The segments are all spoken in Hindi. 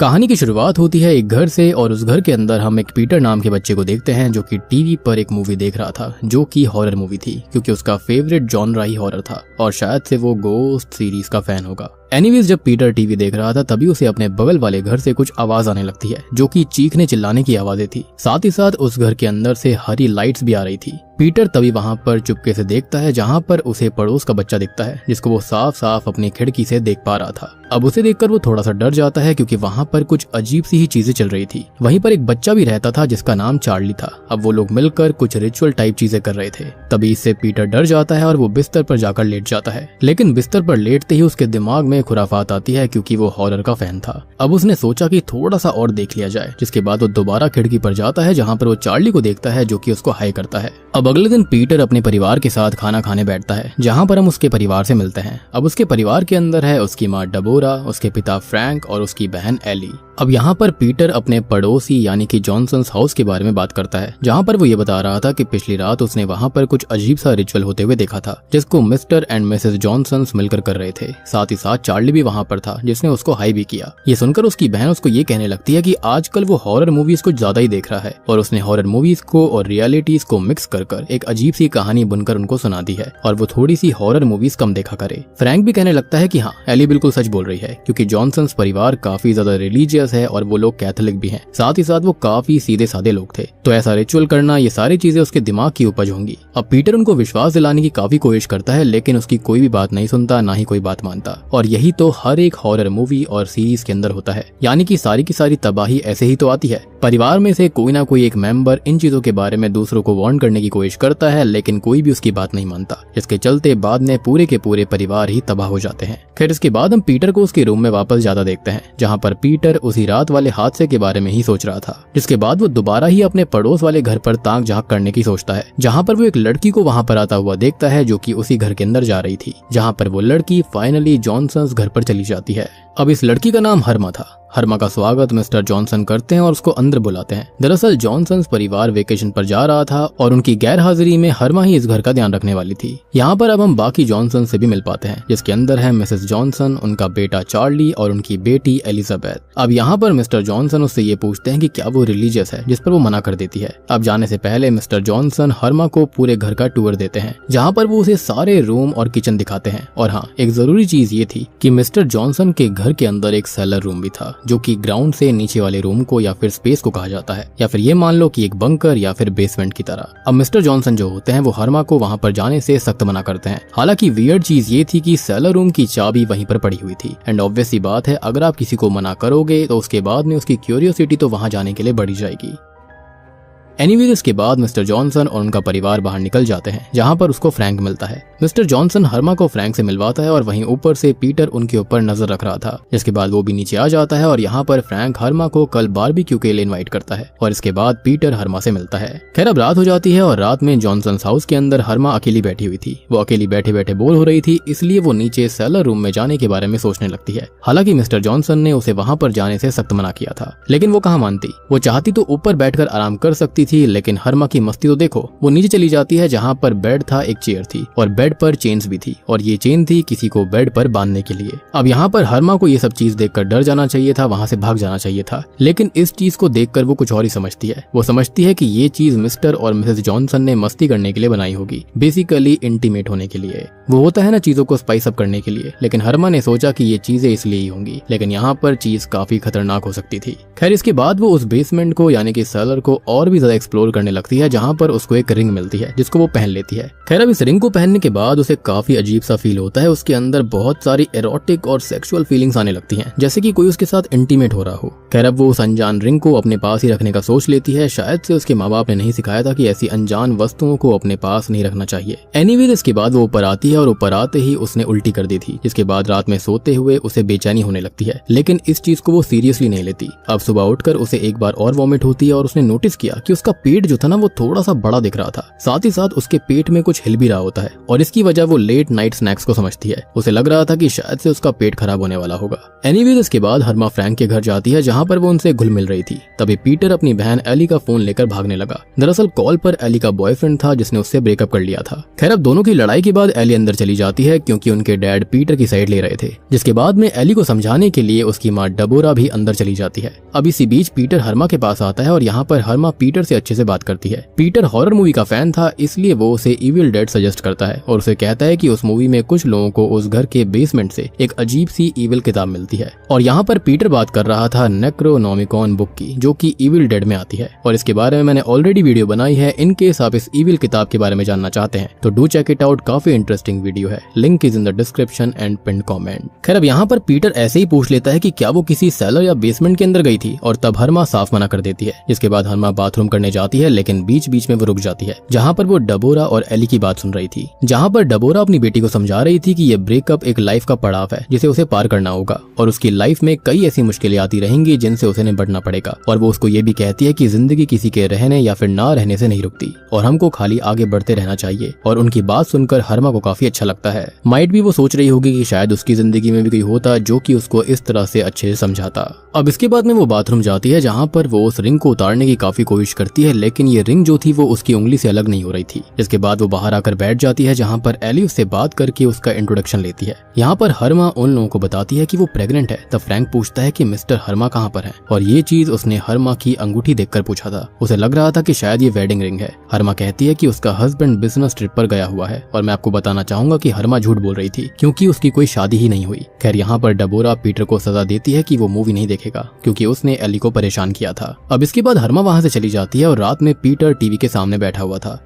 कहानी की शुरुआत होती है एक घर से और उस घर के अंदर हम एक पीटर नाम के बच्चे को देखते हैं जो कि टीवी पर एक मूवी देख रहा था जो कि हॉरर मूवी थी क्योंकि उसका फेवरेट जॉनरा ही हॉरर था और शायद से वो गोस्ट सीरीज का फैन होगा। एनीवेज जब पीटर टीवी देख रहा था तभी उसे अपने बगल वाले घर से कुछ आवाज आने लगती है जो कि चीखने चिल्लाने की आवाजें थी। साथ ही साथ उस घर के अंदर से हरी लाइट्स भी आ रही थी। पीटर तभी वहां पर चुपके से देखता है जहां पर उसे पड़ोस का बच्चा दिखता है जिसको वो साफ साफ अपनी खिड़की से देख पा रहा था। अब उसे देखकर वो थोड़ा सा डर जाता है क्योंकि वहां पर कुछ अजीब सी ही चीजें चल रही थी। वहीं पर एक बच्चा भी रहता था जिसका नाम चार्ली था। अब वो लोग मिलकर कुछ रिचुअल टाइप चीजें कर रहे थे। तभी इससे पीटर डर जाता है और वो बिस्तर पर जाकर लेट जाता है, लेकिन बिस्तर पर लेटते ही उसके दिमाग में खुराफात आती है क्योंकि वो हॉरर का फैन था। अब उसने सोचा कि थोड़ा सा और देख लिया जाए, जिसके बाद वो दोबारा खिड़की पर जाता है जहाँ पर वो चार्ली को देखता है जो कि उसको हाई करता है। अब अगले दिन पीटर अपने परिवार के साथ खाना खाने बैठता है जहाँ पर हम उसके परिवार से मिलते हैं। अब उसके परिवार के अंदर है उसकी माँ डबोरा, उसके पिता फ्रैंक और उसकी बहन एली। अब यहाँ पर पीटर अपने पड़ोसी यानी कि जॉनसन्स हाउस के बारे में बात करता है जहाँ पर वो ये बता रहा था कि पिछली रात उसने वहाँ पर कुछ अजीब सा रिचुअल होते हुए देखा था जिसको मिस्टर एंड मिसेस जॉनसन्स मिलकर कर रहे थे। साथ ही साथ चार्ली भी वहाँ पर था जिसने उसको हाई भी किया। ये सुनकर उसकी बहन उसको ये कहने लगती है कि आजकल वो हॉरर मूवीज को ज्यादा ही देख रहा है और उसने हॉरर मूवीज को और रियलिटीज को मिक्स कर एक अजीब सी कहानी बुनकर उनको सुना दी है और वो थोड़ी सी हॉरर मूवीज कम देखा करे। फ्रैंक भी कहने लगता है कि हाँ, एली बिल्कुल सच बोल रही है क्योंकि जॉनसन्स परिवार काफी ज्यादा रिलीजियस है और वो लोग कैथोलिक भी हैं। साथ ही साथ वो काफी सीधे साधे लोग थे, तो ऐसा रिचुअल करना ये सारी चीजें उसके दिमाग की उपज होंगी। अब पीटर उनको विश्वास दिलाने की काफी कोशिश करता है लेकिन उसकी कोई भी बात नहीं सुनता, ना ही कोई बात मानता। और यही तो हर एक हॉरर मूवी और सीरीज के अंदर होता है, यानी कि सारी की सारी तबाही ऐसे ही तो आती है। परिवार में से कोई ना कोई एक मेंबर इन चीजों के बारे में दूसरों को वार्न करने की कोशिश करता है लेकिन कोई भी उसकी बात नहीं मानता, जिसके चलते बाद में पूरे के पूरे परिवार ही तबाह हो जाते हैं। खैर इसके बाद हम पीटर को उसके रूम में वापस जाता देखते हैं जहाँ पर पीटर उसी रात वाले हादसे के बारे में ही सोच रहा था, जिसके बाद वो दोबारा ही अपने पड़ोस वाले घर पर ताक झांक करने की सोचता है जहाँ पर वो एक लड़की को वहाँ पर आता हुआ देखता है जो कि उसी घर के अंदर जा रही थी, जहाँ पर वो लड़की फाइनली जॉनसन्स घर पर चली जाती है। अब इस लड़की का नाम हर्मा था। हर्मा का स्वागत मिस्टर जॉनसन करते हैं और उसको अंदर बुलाते हैं। दरअसल जॉनसन्स परिवार वेकेशन पर जा रहा था और उनकी गैर हाजिरी में हर्मा ही इस घर का ध्यान रखने वाली थी। यहाँ पर अब हम बाकी जॉनसन से भी मिल पाते हैं जिसके अंदर है मिसेस जॉनसन, उनका बेटा चार्ली और उनकी बेटी एलिजाबेथ। अब यहाँ पर मिस्टर जॉनसन उससे ये पूछते हैं कि क्या वो रिलीजियस है, जिस पर वो मना कर देती है। अब जाने से पहले मिस्टर जॉनसन हर्मा को पूरे घर का टूर देते हैं जहाँ पर वो उसे सारे रूम और किचन दिखाते हैं। और हाँ, एक जरूरी चीज ये थी कि मिस्टर जॉनसन के घर के अंदर एक सेलर रूम भी था जो कि ग्राउंड से नीचे वाले रूम को या फिर स्पेस को कहा जाता है, या फिर ये मान लो कि एक बंकर या फिर बेसमेंट की तरह। अब मिस्टर जॉनसन जो होते हैं वो हर्मा को वहां पर जाने से सख्त मना करते हैं। हालांकि वियर्ड चीज ये थी कि सेलर रूम की चाबी वहीं पर पड़ी हुई थी एंड ऑब्वियस सी बात है अगर आप किसी को मना करोगे तो उसके बाद में उसकी क्यूरियोसिटी तो वहां जाने के लिए बढ़ी जाएगी। एनीवेज इसके बाद मिस्टर जॉनसन और उनका परिवार बाहर निकल जाते हैं जहां पर उसको फ्रैंक मिलता है। मिस्टर जॉनसन हर्मा को फ्रैंक से मिलवाता है और वहीं ऊपर से पीटर उनके ऊपर नजर रख रहा था, जिसके बाद वो भी नीचे आ जाता है और यहाँ पर फ्रैंक हर्मा को कल बारबेक्यू के लिए इनवाइट करता है और इसके बाद पीटर हर्मा से मिलता है। खैर अब रात हो जाती है और रात में जॉनसन हाउस के अंदर हर्मा अकेली बैठी हुई थी। वो अकेली बैठे बैठे बोर हो रही थी, इसलिए वो नीचे सेलर रूम में जाने के बारे में सोचने लगती है। हालांकि मिस्टर जॉनसन ने उसे वहां पर जाने से सख्त मना किया था, लेकिन वो कहाँ मानती। वो चाहती तो ऊपर बैठकर आराम कर सकती थी, लेकिन हर्मा की मस्ती तो देखो। वो नीचे चली जाती है जहाँ पर बेड था, एक चेयर थी और बेड पर चेन्स भी थी और ये चेन थी किसी को बेड पर बांधने के लिए। अब यहाँ पर हर्मा को ये सब चीज देखकर डर जाना चाहिए था, वहां से भाग जाना चाहिए था, लेकिन इस चीज को देखकर वो कुछ और ही समझती है। वो समझती है कि ये चीज मिस्टर और मिसेस जॉनसन ने मस्ती करने के लिए बनाई होगी, बेसिकली इंटीमेट होने के लिए। वो होता है ना चीजों को स्पाइस अप करने के लिए, लेकिन हर्मा ने सोचा कि ये चीजें इसलिए ही होंगी, लेकिन यहाँ पर चीज काफी खतरनाक हो सकती थी। खैर इसके बाद वो उस बेसमेंट को यानी कि सेलर को और भी ज्यादा एक्सप्लोर करने लगती है जहाँ पर उसको एक रिंग मिलती है जिसको वो पहन लेती है। खैर अब इस रिंग को पहनने के बाद उसे काफी अजीब सा फील होता है। उसके अंदर बहुत सारी एरोटिक और सेक्सुअल फीलिंग्स आने लगती हैं, जैसे कि कोई उसके साथ इंटीमेट हो रहा हो। खैर अब वो उस अनजान रिंग को अपने पास ही रखने का सोच लेती है। शायद से उसके माँ बाप ने नहीं सिखाया था कि ऐसी अनजान वस्तुओं को अपने पास नहीं रखना चाहिए। एनीवेज इसके बाद वो ऊपर आती है और ऊपर आते ही उसने उल्टी कर दी थी, जिसके बाद रात में सोते हुए उसे बेचैनी होने लगती है, लेकिन इस चीज को वो सीरियसली नहीं लेती। अब सुबह उठकर उसे एक बार और वॉमिट होती है और उसने नोटिस किया कि उसका पेट जो था ना वो थोड़ा सा बड़ा दिख रहा था। साथ ही साथ उसके पेट में कुछ हिल भी रहा होता है और इसकी वजह वो लेट नाइट स्नैक्स को समझती है। उसे लग रहा था कि शायद से उसका पेट खराब होने वाला होगा। एनीवेज इसके बाद हर्मा फ्रैंक के घर जाती है जहाँ जहाँ पर वो उनसे घुल मिल रही थी। तभी पीटर अपनी बहन एली का फोन लेकर भागने लगा। दरअसल कॉल पर एली का बॉयफ्रेंड था जिसने उससे ब्रेकअप कर लिया था। खैर अब दोनों की लड़ाई के बाद एली अंदर चली जाती है क्योंकि उनके डैड पीटर की साइड ले रहे थे, जिसके बाद में एली को समझाने के लिए उसकी माँ डबोरा भी अंदर चली जाती है। अब इसी बीच पीटर हर्मा के पास आता है और यहाँ पर हर्मा पीटर से अच्छे से बात करती है। पीटर हॉरर मूवी का फैन था, इसलिए वो उसे इविल डेड सजेस्ट करता है और उसे कहता है कि उस मूवी में कुछ लोगों को उस घर के बेसमेंट से एक अजीब सी इविल किताब मिलती है। और यहाँ पर पीटर बात कर रहा था नेक्रोनोमिकॉन बुक की, जो कि इविल डेड में आती है और इसके बारे में मैंने ऑलरेडी वीडियो बनाई है। इन केस आप इस इविल किताब के बारे में जानना चाहते हैं तो डू चेक इट आउट, काफी इंटरेस्टिंग वीडियो है, link is in the description and pin comment. खैर अब यहाँ पर पीटर ऐसे ही पूछ लेता है कि क्या वो किसी सेलर या बेसमेंट के अंदर गई थी और तब हर्मा साफ मना कर देती है। जिसके बाद हर्मा बाथरूम करने जाती है लेकिन बीच बीच में वो रुक जाती है, जहाँ पर वो डबोरा और एली की बात सुन रही थी। जहाँ पर डबोरा अपनी बेटी को समझा रही थी कि ये ब्रेकअप एक लाइफ का पड़ाव है जिसे उसे पार करना होगा और उसकी लाइफ में कई ऐसी मुश्किलें आती रहेंगी जिनसे उसे निपटना पड़ेगा। और वो उसको ये भी कहती है कि जिंदगी किसी के रहने या फिर ना रहने से नहीं रुकती और हमको खाली आगे बढ़ते रहना चाहिए। और उनकी बात सुनकर हर्मा को काफी अच्छा लगता है। माइट भी वो सोच रही होगी कि शायद उसकी जिंदगी में भी कोई होता जो कि उसको इस तरह से अच्छे से समझाता। अब इसके बाद में वो बाथरूम जाती है जहाँ पर वो उस रिंग को उतारने की काफी कोशिश करती है, लेकिन ये रिंग जो थी वो उसकी उंगली से अलग नहीं हो रही थी। इसके बाद वो बाहर आकर बैठ जाती है जहाँ पर एली उससे बात करके उसका इंट्रोडक्शन लेती है। यहाँ पर हर्मा उन लोगों को बताती है कि वो प्रेग्नेंट है। तब फ्रैंक पूछता है कि मिस्टर हर्मा कहाँ पर है और ये चीज उसने हर्मा की अंगूठी देखकर पूछा था। उसे लग रहा था कि शायद ये वेडिंग रिंग है। हर्मा कहती है कि उसका हस्बैंड बिजनेस ट्रिप पर गया हुआ है और मैं आपको बताना चाहूंगा कि हर्मा झूठ बोल रही थी क्योंकि उसकी कोई शादी ही नहीं हुई। खैर यहाँ पर डबोरा पीटर को सजा देती है कि वो मूवी नहीं देखेगा क्योंकि उसने एली को परेशान किया था। अब इसके बाद हर्मा वहां से चली जाती है और रात में पीटर टीवी के सामने बैठा हुआ था।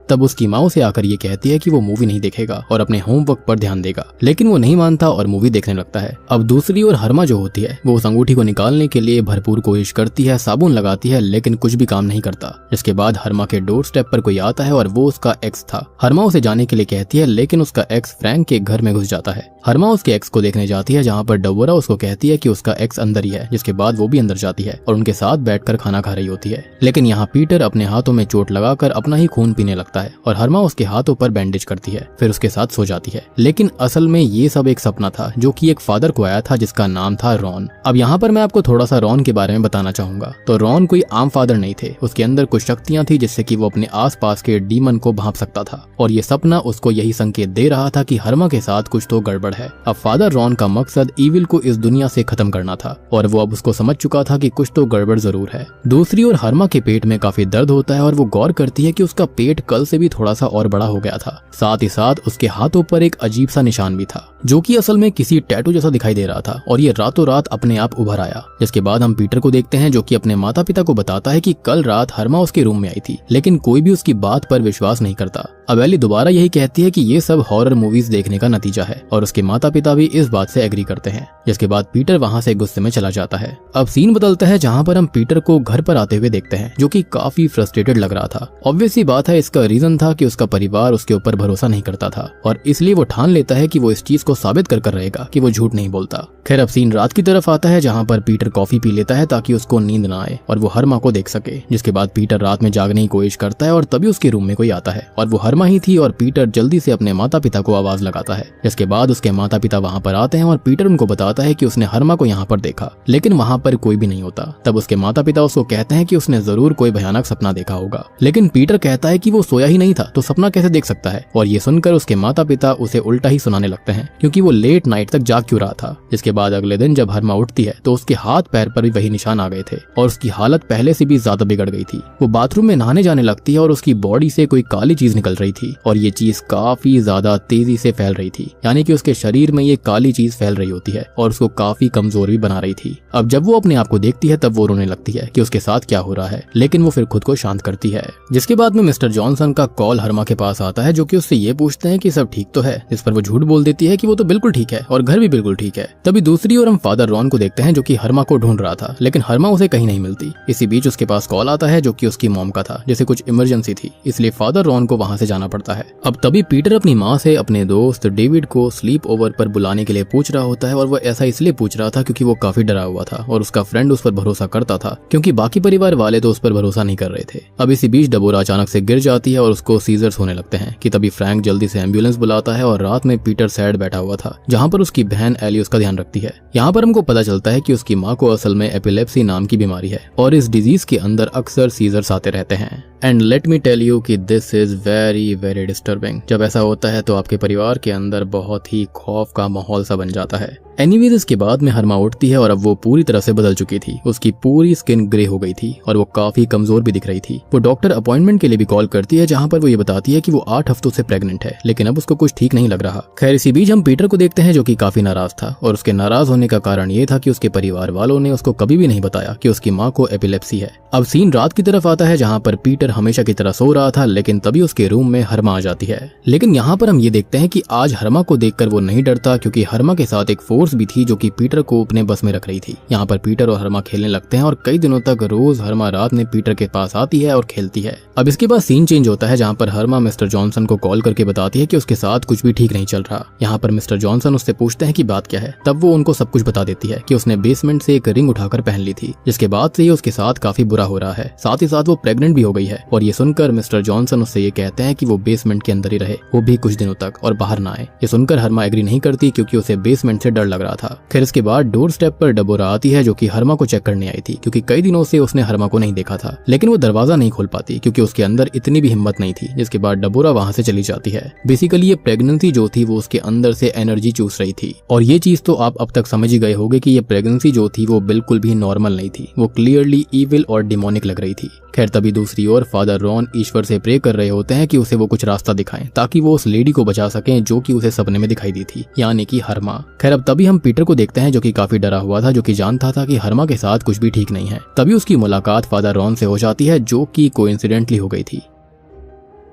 तब उसकी माँ उसे आकर ये कहती है कि वो मूवी नहीं देखेगा और अपने होमवर्क पर ध्यान देगा, लेकिन वो नहीं मानता और मूवी देखने लगता है। अब दूसरी ओर हर्मा जो होती है वो उस अंगूठी को निकालने के लिए भरपूर कोशिश करती है, साबुन लगाती है, लेकिन कुछ भी काम नहीं करता। इसके बाद हर्मा के डोर स्टेप पर कोई आता है और वो उसका एक्स था। हर्मा उसे जाने के लिए कहती है लेकिन उसका एक्स फ्रैंक के घर में घुस जाता है। हर्मा उसके एक्स को देखने जाती है जहाँ पर डबोरा उसको कहती है कि उसका एक्स अंदर ही है। जिसके बाद वो भी अंदर जाती है और उनके साथ बैठकर खाना खा रही होती है, लेकिन यहाँ पीटर अपने हाथों में चोट लगाकर अपना ही खून पीने लगता है और हर्मा उसके हाथों पर बैंडेज करती है, फिर उसके साथ सो जाती है। लेकिन असल में ये सब एक सपना था जो कि एक फादर को आया था जिसका नाम था रॉन। अब यहाँ पर मैं आपको थोड़ा सा रॉन के बारे में बताना चाहूंगा। तो रॉन कोई आम फादर नहीं थे, उसके अंदर कुछ शक्तियां थी जिससे कि वो अपने आसपास के डीमन को भांप सकता था और ये सपना उसको यही संकेत दे रहा था कि हर्मा के साथ कुछ तो गड़बड़ है। अब फादर रॉन का मकसद ईविल को इस दुनिया से खत्म करना था और वो अब उसको समझ चुका था कि कुछ तो गड़बड़ जरूर है। दूसरी ओर हर्मा के पेट में काफी दर्द होता है और वो गौर करती है कि उसका पेट कल से भी थोड़ा सा और बड़ा हो गया था। साथ ही साथ उसके हाथों पर एक अजीब सा निशान भी था जो कि असल में किसी टैटू जैसा दिखाई दे रहा था और ये रातों रात अपने आप उभर आया। जिसके बाद हम पीटर को देखते हैं जो कि अपने माता पिता को बताता है कि कल रात हर्मा उसके रूम में आई थी, लेकिन कोई भी उसकी बात पर विश्वास नहीं करता। अब एली दोबारा यही कहती है कि ये सब हॉरर मूवीज देखने का नतीजा है और उसके माता पिता भी इस बात से एग्री करते हैं। जिसके बाद पीटर वहां से गुस्से में चला जाता है। अब सीन बदलता है जहां पर हम पीटर को घर पर आते हुए देखते हैं जो कि काफी फ्रस्ट्रेटेड लग रहा था। ऑब्वियस सी बात है, इसका रीजन था कि उसका परिवार उसके ऊपर भरोसा नहीं करता था और इसलिए वो ठान लेता है कि वो इस चीज को साबित कर रहेगा कि वो झूठ नहीं बोलता। खैर अब सीन रात की तरफ आता है जहाँ पर पीटर कॉफी पी लेता है ताकि उसको नींद ना आए और वो हर्मा को देख सके। जिसके बाद पीटर रात में जागने की कोशिश करता है और तभी उसके रूम में कोई आता है और वो हर्मा ही थी और पीटर जल्दी से अपने माता पिता को आवाज लगाता है। जिसके बाद उसके माता पिता वहाँ पर आते हैं और पीटर उनको बताता है कि उसने हर्मा को यहाँ पर देखा, लेकिन वहाँ पर कोई भी नहीं होता। तब उसके माता पिता उसको कहते हैं कि उसने जरूर कोई भयानक सपना देखा होगा, लेकिन पीटर कहता है कि वो सोया ही नहीं था तो सपना कैसे देख सकता है। और ये सुनकर उसके माता पिता उसे उल्टा ही सुनाने लगते हैं क्योंकि वो लेट नाइट तक जाग क्यों रहा था। जिसके बाद अगले दिन जब हर्मा उठती है तो उसके हाथ पैर पर भी वही निशान आ गए थे और उसकी हालत पहले से भी ज्यादा बिगड़ गई थी। वो बाथरूम में नहाने जाने लगती है और उसकी बॉडी से कोई काली चीज निकल रही थी और ये चीज काफी ज्यादा तेजी से फैल रही थी, यानी कि उसके शरीर में ये काली चीज फैल रही होती है और उसको काफी कमजोर भी बना रही थी। अब जब वो अपने आप को देखती है तब वो रोने लगती है कि उसके साथ क्या हो रहा है, लेकिन वो फिर खुद को शांत करती है। जिसके बाद में मिस्टर जॉनसन का कॉल हर्मा के पास आता है जो कि उससे ये पूछते हैं कि सब ठीक तो है, जिस पर वो झूठ बोल देती है कि वो तो बिल्कुल ठीक है और घर भी बिल्कुल ठीक है। तभी दूसरी ओर हम फादर रॉन को देखते हैं जो कि हर्मा को ढूंढ रहा था, लेकिन हर्मा उसे कहीं नहीं मिलती। इसी बीच उसके पास कॉल आता है जो कि उसकी मॉम का था, जैसे कुछ इमरजेंसी थी, इसलिए फादर रॉन को वहां से जाना पड़ता है। अब तभी पीटर अपनी माँ से अपने दोस्त डेविड को स्लीप ओवर पर बुलाने के लिए पूछ रहा होता है और वो ऐसा इसलिए पूछ रहा था क्योंकि वो काफी डरा हुआ था और उसका फ्रेंड उस पर भरोसा करता था क्योंकि बाकी परिवार वाले तो उस पर भरोसा नहीं कर रहे थे। अब इसी बीच डबोरा अचानक से गिर जाती है और उसको सीजर्स होने लगते हैं कि तभी फ्रैंक जल्दी से एम्बुलेंस बुलाता है और रात में पीटर सैड बैठा हुआ था जहाँ पर उसकी बहन एली उसका ध्यान रखती है। यहाँ पर हमको पता चलता है कि उसकी माँ को असल में एपिलेप्सी नाम की बीमारी है और इस डिजीज के अंदर अक्सर सीजर्स आते रहते हैं। And let me tell you कि this is very very disturbing. जब ऐसा होता है तो आपके परिवार के अंदर बहुत ही खौफ का माहौल सा बन जाता है। एनीवेज इसके बाद में हरमा उठती है और अब वो पूरी तरह से बदल चुकी थी। उसकी पूरी स्किन ग्रे हो गई थी और वो काफी कमजोर भी दिख रही थी। वो डॉक्टर अपॉइंटमेंट के लिए भी कॉल करती है जहाँ पर वो ये बताती है कि वो 8 हफ्तों से प्रेग्नेंट है, लेकिन अब उसको कुछ ठीक नहीं लग रहा। खैर इसी बीच हम पीटर को देखते हैं जो कि काफी नाराज था और उसके नाराज होने का कारण ये था कि उसके परिवार वालों ने उसको कभी भी नहीं बताया कि उसकी माँ को एपिलेप्सी है। अब सीन रात की तरफ आता है जहाँ पर पीटर हमेशा की तरह सो रहा था, लेकिन तभी उसके रूम में हरमा आ जाती है। लेकिन यहाँ पर हम ये देखते हैं कि आज हरमा को देखकर वो नहीं डरता क्योंकि हरमा के साथ एक फोर्स भी थी जो कि पीटर को अपने बस में रख रही थी। यहाँ पर पीटर और हरमा खेलने लगते हैं और कई दिनों तक रोज हरमा रात में पीटर के पास आती है और खेलती है। अब इसके बाद सीन चेंज होता है जहाँ पर हरमा मिस्टर जॉनसन को कॉल करके बताती है कि उसके साथ कुछ भी ठीक नहीं चल रहा। यहाँ पर मिस्टर जॉनसन उससे पूछते हैं कि बात क्या है। तब वो उनको सब कुछ बता देती है कि उसने बेसमेंट से एक रिंग उठाकर पहन ली थी, जिसके बाद से ही उसके साथ काफी बुरा हो रहा है। साथ ही साथ वो प्रेग्नेंट भी हो गई है। और ये सुनकर मिस्टर जॉनसन उससे ये कहते हैं कि वो बेसमेंट के अंदर ही रहे, वो भी कुछ दिनों तक, और बाहर ना आए। ये सुनकर हरमा एग्री नहीं करती क्योंकि उसे बेसमेंट से डर लग रहा था। खैर इसके बाद डोर स्टेप पर डबोरा आती है जो कि हरमा को चेक करने आई थी क्योंकि कई दिनों से उसने हरमा को नहीं देखा था, लेकिन वो दरवाजा नहीं खोल पाती क्योंकि उसके अंदर इतनी भी हिम्मत नहीं थी। जिसके बाद डबोरा वहां से चली जाती है। बेसिकली ये प्रेगनेंसी जो थी वो उसके अंदर से एनर्जी चूस रही थी। और ये चीज तो आप अब तक समझ ही गए होंगे कि ये प्रेगनेंसी जो थी वो बिल्कुल भी नॉर्मल नहीं थी, वो क्लियरली इविल और डिमोनिक लग रही थी। खैर तभी दूसरी ओर फादर रॉन ईश्वर से प्रे कर रहे होते हैं कि उसे वो कुछ रास्ता दिखाएं ताकि वो उस लेडी को बचा सकें जो कि उसे सपने में दिखाई दी थी, यानी कि हरमा। खैर अब तभी हम पीटर को देखते हैं जो कि काफी डरा हुआ था, जो कि जानता था कि हरमा के साथ कुछ भी ठीक नहीं है। तभी उसकी मुलाकात फादर रॉन से हो जाती है जो कि कोइंसिडेंटली हो गई थी।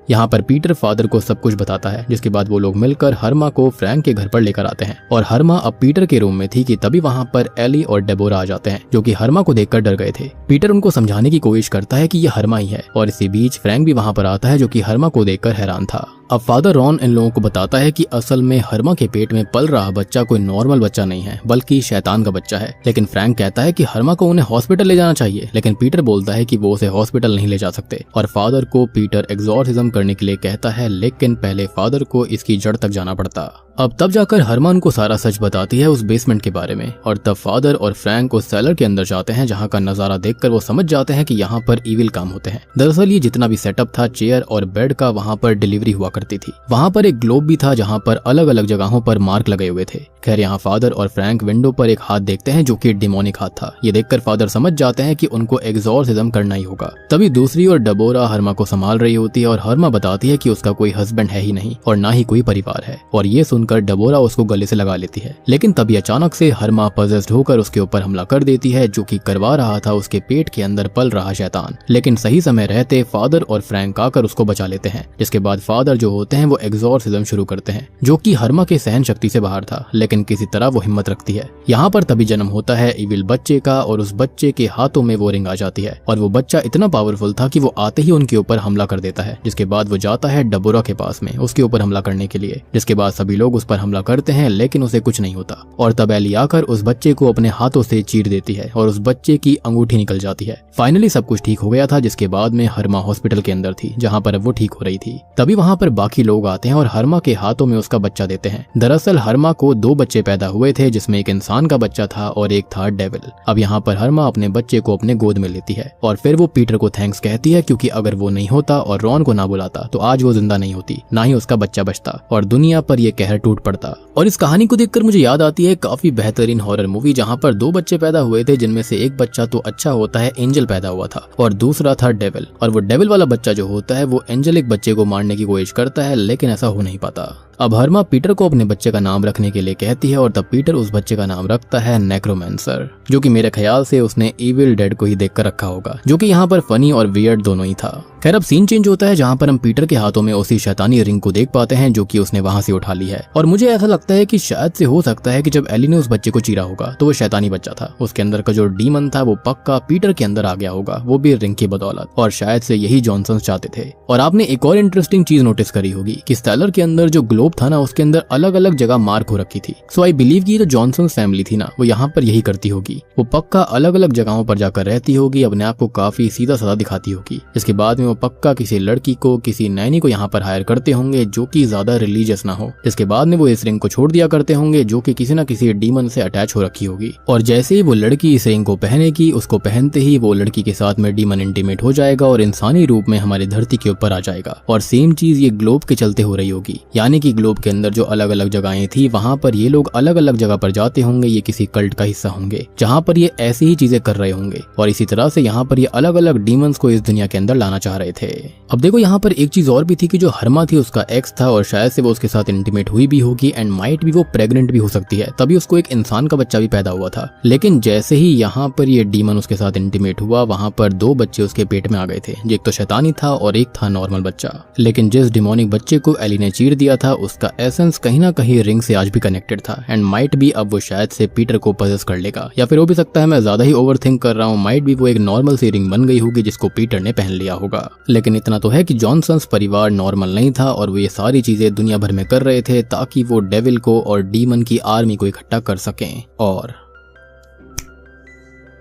यहाँ पर पीटर फादर को सब कुछ बताता है, जिसके बाद वो लोग मिलकर हरमा को फ्रैंक के घर पर लेकर आते हैं। और हरमा अब पीटर के रूम में थी कि तभी वहाँ पर एली और डेबोरा आ जाते हैं जो कि हरमा को देखकर डर गए थे। पीटर उनको समझाने की कोशिश करता है कि ये हरमा ही है और इसी बीच फ्रैंक भी वहाँ पर आता है जो कि हरमा को देखकर हैरान था। अब फादर रॉन इन लोगों को बताता है कि असल में हरमा के पेट में पल रहा बच्चा कोई नॉर्मल बच्चा नहीं है बल्कि शैतान का बच्चा है। लेकिन फ्रैंक कहता है कि हरमा को उन्हें हॉस्पिटल ले जाना चाहिए, लेकिन पीटर बोलता है कि वो उसे हॉस्पिटल नहीं ले जा सकते और फादर को पीटर एग्जॉर्सिज्म करने के लिए कहता है, लेकिन पहले फादर को इसकी जड़ तक जाना पड़ता। अब तब जाकर हरमा उनको सारा सच बताती है उस बेसमेंट के बारे में और तब फादर और फ्रैंक उस सेलर के अंदर जाते हैं जहाँ का नजारा देखकर वो समझ जाते हैं कि यहाँ पर इविल काम होते हैं। दरअसल ये जितना भी सेटअप था चेयर और बेड का वहाँ पर डिलीवरी हुआ करती थी। वहाँ पर एक ग्लोब भी था जहाँ पर अलग अलग जगहों पर मार्क लगे हुए थे। खैर यहाँ फादर और फ्रैंक विंडो पर एक हाथ देखते हैं जो कि डिमोनिक हाथ था। ये देखकर फादर समझ जाते हैं कि उनको एग्जॉर्सिज्म करना ही होगा। तभी दूसरी ओर डबोरा हरमा को संभाल रही होती है और हरमा बताती है कि उसका कोई हस्बैंड है ही नहीं और ना ही कोई परिवार है। और ये सुनकर डबोरा उसको गले से लगा लेती है, लेकिन तभी अचानक से हरमा पजेस्ड होकर उसके ऊपर हमला कर देती है जो कि करवा रहा था उसके पेट के अंदर पल रहा शैतान। लेकिन सही समय रहते फादर और फ्रैंक आकर उसको बचा लेते हैं। जिसके बाद फादर जो होते हैं वो एग्जॉर्सिज्म शुरू करते हैं जो कि हरमा के सहन शक्ति से बाहर था, लेकिन किसी तरह वो हिम्मत रखती है। यहाँ पर तभी जन्म होता है इविल बच्चे का और उस बच्चे के हाथों में वो रिंग आ जाती है और वो बच्चा इतना पावरफुल था कि वो आते ही उनके ऊपर हमला कर देता है। जिसके बाद वो जाता है डबोरा के पास में उसके ऊपर हमला करने के लिए। जिसके बाद सभी लोग उस पर हमला करते हैं लेकिन उसे कुछ नहीं होता और तब एली आकर उस बच्चे को अपने हाथों से चीर देती है और उस बच्चे की अंगूठी निकल जाती है। फाइनली सब कुछ ठीक हो गया था। जिसके बाद में हरमा हॉस्पिटल के अंदर थी जहाँ पर अब वो ठीक हो रही थी। तभी वहाँ पर बाकी लोग आते हैं और हरमा के हाथों में उसका बच्चा देते हैं। दरअसल हरमा को 2 बच्चे पैदा हुए थे जिसमें एक इंसान का बच्चा था और एक था डेविल। अब यहाँ पर हरमा अपने बच्चे को अपने गोद में लेती है और फिर वो पीटर को थैंक्स कहती है क्योंकि अगर वो नहीं होता और रॉन को ना बुलाता तो आज वो जिंदा नहीं होती, ना ही उसका बच्चा बचता और दुनिया पर ये कहर टूट पड़ता। और इस कहानी को देखकर मुझे याद आती है काफी बेहतरीन हॉरर मूवी जहाँ पर 2 बच्चे पैदा हुए थे जिनमें से एक बच्चा तो अच्छा होता है, एंजल पैदा हुआ था, और दूसरा था डेविल। और वो डेविल वाला बच्चा जो होता है वो एंजेलिक बच्चे को मारने की कोशिश करता है लेकिन ऐसा हो नहीं पाता। अब हरमा पीटर को अपने बच्चे का नाम रखने के लिए कहती है और तब पीटर उस बच्चे का नाम रखता है नेक्रोमेंसर, जो कि मेरे ख्याल से उसने इविल डेड को ही देखकर रखा होगा, जो कि यहाँ पर फनी और वियर्ड दोनों ही था। खैर अब सीन चेंज होता है जहाँ पर हम पीटर के हाथों में उसी शैतानी रिंग को देख पाते हैं जो कि उसने वहां से उठा ली है। और मुझे ऐसा लगता है कि शायद से हो सकता है कि जब एली ने उस बच्चे को चीरा होगा तो वो शैतानी बच्चा था, उसके अंदर का जो डीमन था वो पक्का पीटर के अंदर आ गया होगा, वो भी रिंग की बदौलत, और शायद से यही जॉनसन चाहते थे। और आपने एक और इंटरेस्टिंग चीज नोटिस करी होगी कि स्टेलर के अंदर जो ग्लो ग्लोब था ना उसके अंदर अलग अलग जगह मार्क हो रखी थी। सो आई बिलीव कि जो जॉनसन फैमिली थी ना वो यहाँ पर यही करती होगी, वो पक्का अलग अलग जगहों पर जाकर रहती होगी, अपने आप को काफी सीधा साधा दिखाती होगी। इसके बाद में वो पक्का किसी लड़की को, किसी नैनी को यहाँ पर हायर करते होंगे जो कि ज्यादा रिलीजियस ना हो। इसके बाद में वो इस रिंग को छोड़ दिया करते होंगे जो कि किसी न किसी डीमन से अटैच हो रखी होगी, और जैसे ही वो लड़की इस रिंग को पहनेगी उसको पहनते ही वो लड़की के साथ में डीमन इंटीमेट हो जाएगा और इंसानी रूप में हमारी धरती के ऊपर आ जाएगा। और सेम चीज ये ग्लोब के चलते हो रही होगी, यानी कि ग्लोब के अंदर जो अलग अलग जगहें थी वहां पर ये लोग अलग अलग जगह पर जाते होंगे, ये किसी कल्ट का हिस्सा होंगे जहां पर ये ऐसी ही चीजें कर रहे होंगे, और इसी तरह से यहाँ पर ये अलग अलग डीमंस को इस दुनिया के अंदर लाना चाह रहे थे। अब देखो यहाँ पर एक चीज और भी थी कि जो हरमा थी उसका एक्स था और शायद से वो उसके साथ इंटीमेट हुई भी होगी, एंड माइट भी वो प्रेग्नेंट भी हो सकती है, तभी उसको एक इंसान का बच्चा भी पैदा हुआ था। लेकिन जैसे ही यहाँ पर ये डीमन उसके साथ इंटीमेट हुआ वहां पर 2 बच्चे उसके पेट में आ गए थे, एक तो शैतानी था और एक था नॉर्मल बच्चा। लेकिन जिस डिमोनिक बच्चे को एली ने चीर दिया था उसका एसेंस कहीं ना कहीं रिंग से आज भी कनेक्टेड था, एंड माइट भी अब वो शायद से पीटर को पजेस कर लेगा, या फिर हो भी सकता है मैं ज्यादा ही ओवरथिंक कर रहा हूँ, माइट भी वो एक नॉर्मल सी रिंग बन गई होगी जिसको पीटर ने पहन लिया होगा। लेकिन इतना तो है कि जॉनसन्स परिवार नॉर्मल नहीं था और वो ये सारी चीजें दुनिया भर में कर रहे थे ताकि वो डेविल को और डीमन की आर्मी को इकट्ठा कर सकें। और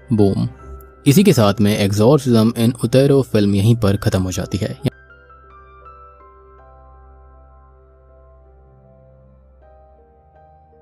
बूम, इसी के साथ में एक्सॉर्सिज्म इन उतेरो फिल्म यहीं पर खत्म हो जाती है।